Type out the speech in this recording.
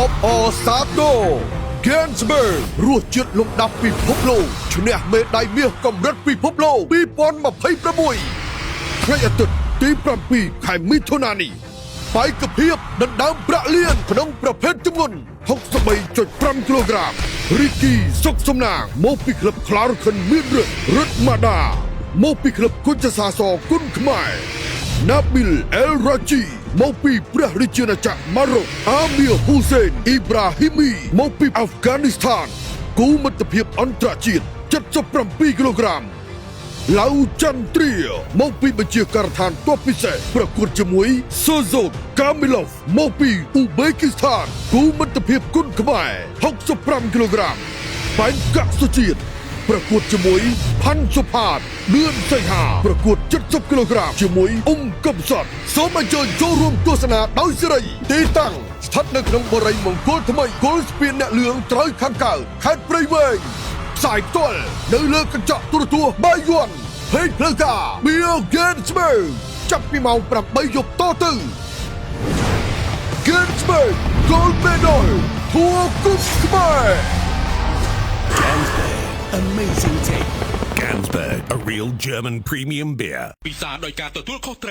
បអសាដូហ្គេនស្បឺរសជាតិលំដាប់ពិភពលោកឈ្នះមេដាយមាសកម្រិតពិភពលោក2026ថ្ងៃអាទិត្យទី7ខែមិថុនានេះបែកភាពដណ្ដើមប្រាក់លានក្នុងប្រភេទទម្ងន់ 63.5 គីឡូក្រាមរីគីសុកសំណាងមកពីក្លឹបខ្លារខិនមានរឹតម៉ាដាមកពីក្លឹបគុជសាសគុនខ្មែរណាប៊ីលអេលរ៉ាជីមកពីព្រះរាជាណាចក្រម៉ារ៉ុកអាមៀហ៊ូសេនអ៊ីប្រាហ៊ីមីមកពីអាហ្វហ្គានីស្ថានគូមិត្តភាពអន្តរជាតិ77 គីឡូក្រាមឡៅចន្ទ្រាមកពីបញ្ជាការដ្ឋានទ័ពពិសេសប្រកួតជាមួយសូហ្សូតកាមីឡូវមកពីអ៊ូបេគីស្ថានគូមិត្តភាពគុនខ្មែរ65 គីឡូក្រាមបែងកាក់សុជាតិប្រកួតជាមួយផាន់សុផាតលឿនសីហាប្រកួត70 គីឡូក្រាមជាមួយកំសត់សូមអញ្ជើញចូលរួមទស្សនាដោយសេរីទីតាំងស្ថិតនៅក្នុងបរិយាមង្គលថ្មីគល់ស្ពានអ្នកលឿងត្រូវខាងកើតខេត្តព្រៃវែងផ្សាយផ្ទាល់នៅលើកញ្ចក់ទូរទស្សន៍បាយ័នភេកផ្លូវការ Bill Ginsberg ចាប់ពីម៉ោង 8 យប់តទៅ Ginsberg Gold Medal ធួគុកខ្មែរ Gansberg, amazing take. Gansberg, a real German premium beer. ពិសាដោយការទទួលខុសត្រូវ